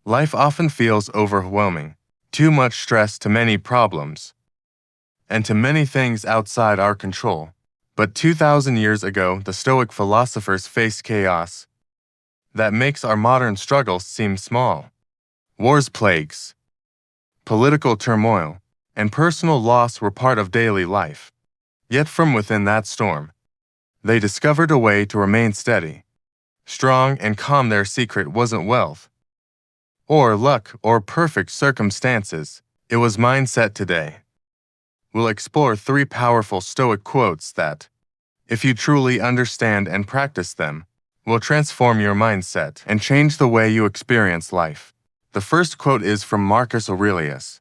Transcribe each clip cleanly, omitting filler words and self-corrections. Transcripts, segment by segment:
Life often feels overwhelming, too much stress to many problems, and to many things outside our control. But 2,000 years ago, the Stoic philosophers faced chaos that makes our modern struggles seem small. Wars, plagues, political turmoil, and personal loss were part of daily life. Yet from within that storm, they discovered a way to remain steady, strong, and calm. Their secret wasn't wealth, or luck, or perfect circumstances. It was mindset. Today, we'll explore 3 powerful Stoic quotes that, if you truly understand and practice them, will transform your mindset and change the way you experience life. The first quote is from Marcus Aurelius,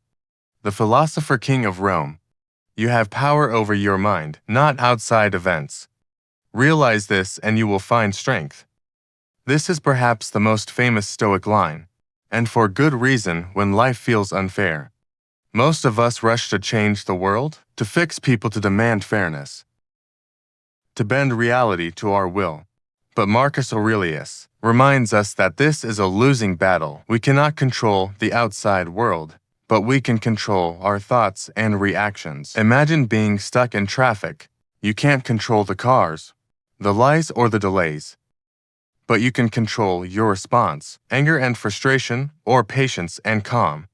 the philosopher king of Rome. You have power over your mind, not outside events. Realize this and you will find strength. This is perhaps the most famous Stoic line, and for good reason. When life feels unfair, most of us rush to change the world, to fix people, to demand fairness, to bend reality to our will. But Marcus Aurelius reminds us that this is a losing battle. We cannot control the outside world, but we can control our thoughts and reactions. Imagine being stuck in traffic. You can't control the cars, the lies, or the delays, but you can control your response, anger and frustration, or patience and calm.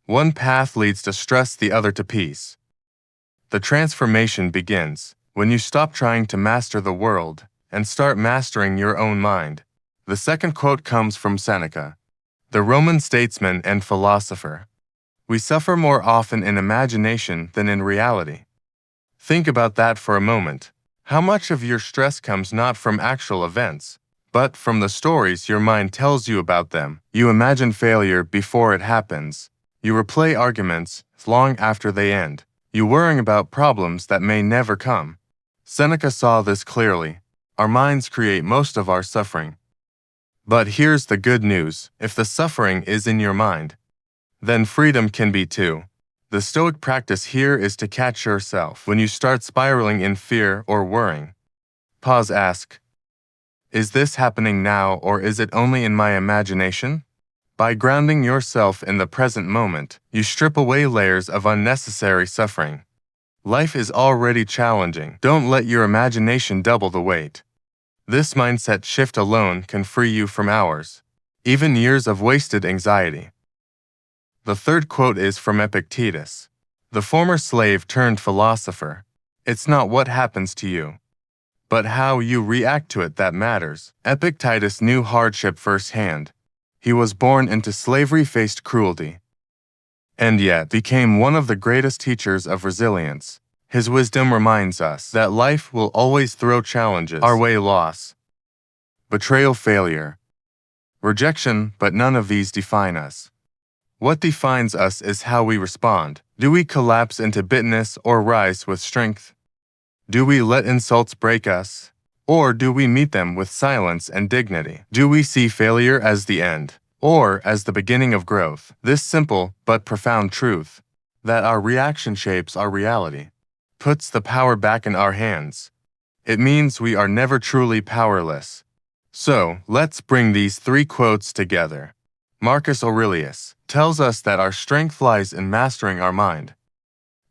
One path leads to stress, the other to peace. The transformation begins when you stop trying to master the world and start mastering your own mind. The second quote comes from Seneca, the Roman statesman and philosopher. We suffer more often in imagination than in reality. Think about that for a moment. How much of your stress comes not from actual events, but from the stories your mind tells you about them? You imagine failure before it happens. You replay arguments long after they end. You worrying about problems that may never come. Seneca saw this clearly. Our minds create most of our suffering. But here's the good news. If the suffering is in your mind, then freedom can be too. The Stoic practice here is to catch yourself when you start spiraling in fear or worrying. Pause, ask, is this happening now, or is it only in my imagination? By grounding yourself in the present moment, you strip away layers of unnecessary suffering. Life is already challenging. Don't let your imagination double the weight. This mindset shift alone can free you from hours, even years of wasted anxiety. The third quote is from Epictetus, the former slave turned philosopher. It's not what happens to you, but how you react to it that matters. Epictetus knew hardship firsthand. He was born into slavery, faced cruelty, and yet became one of the greatest teachers of resilience. His wisdom reminds us that life will always throw challenges our way: loss, betrayal, failure, rejection, but none of these define us. What defines us is how we respond. Do we collapse into bitterness or rise with strength? Do we let insults break us, or do we meet them with silence and dignity? Do we see failure as the end, or as the beginning of growth? This simple but profound truth, that our reaction shapes our reality, puts the power back in our hands. It means we are never truly powerless. So, let's bring these 3 quotes together. Marcus Aurelius tells us that our strength lies in mastering our mind.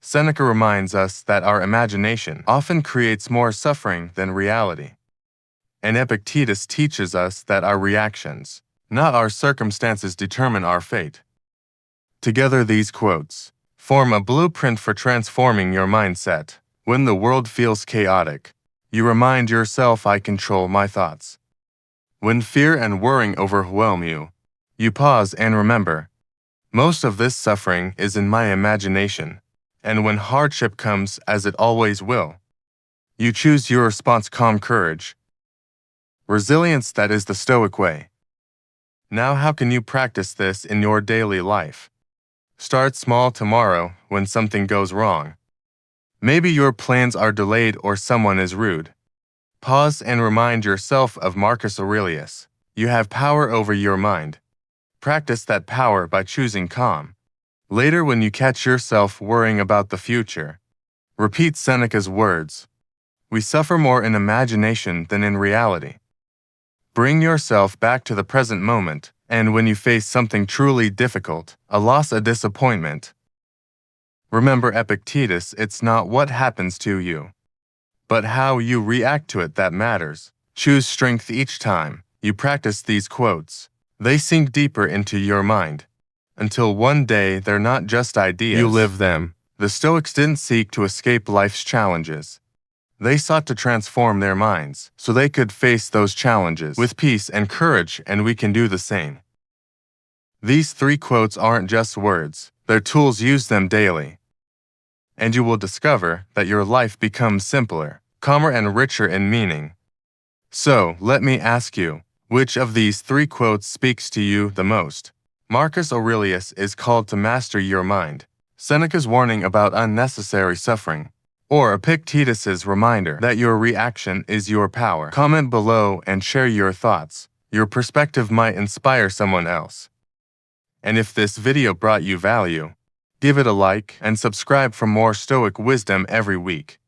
Seneca reminds us that our imagination often creates more suffering than reality. And Epictetus teaches us that our reactions, not our circumstances, determine our fate. Together, these quotes form a blueprint for transforming your mindset. When the world feels chaotic, you remind yourself, I control my thoughts. When fear and worrying overwhelm you, you pause and remember, most of this suffering is in my imagination. And when hardship comes, as it always will, you choose your response: calm, courage, resilience. That is the Stoic way. Now, how can you practice this in your daily life? Start small tomorrow when something goes wrong. Maybe your plans are delayed or someone is rude. Pause and remind yourself of Marcus Aurelius. You have power over your mind. Practice that power by choosing calm. Later, when you catch yourself worrying about the future, repeat Seneca's words. We suffer more in imagination than in reality. Bring yourself back to the present moment And when you face something truly difficult, a loss, a disappointment, remember Epictetus, it's not what happens to you, but how you react to it that matters. Choose strength each time you practice these quotes. They sink deeper into your mind, until one day they're not just ideas. You live them. The Stoics didn't seek to escape life's challenges. They sought to transform their minds so they could face those challenges with peace and courage, and we can do the same. These 3 quotes aren't just words, they're tools. Use them daily, and you will discover that your life becomes simpler, calmer, and richer in meaning. So, let me ask you, which of these 3 quotes speaks to you the most? Marcus Aurelius is called to master your mind. Seneca's warning about unnecessary suffering, or Epictetus's reminder that your reaction is your power. Comment below and share your thoughts. Your perspective might inspire someone else. And if this video brought you value, give it a like and subscribe for more Stoic wisdom every week.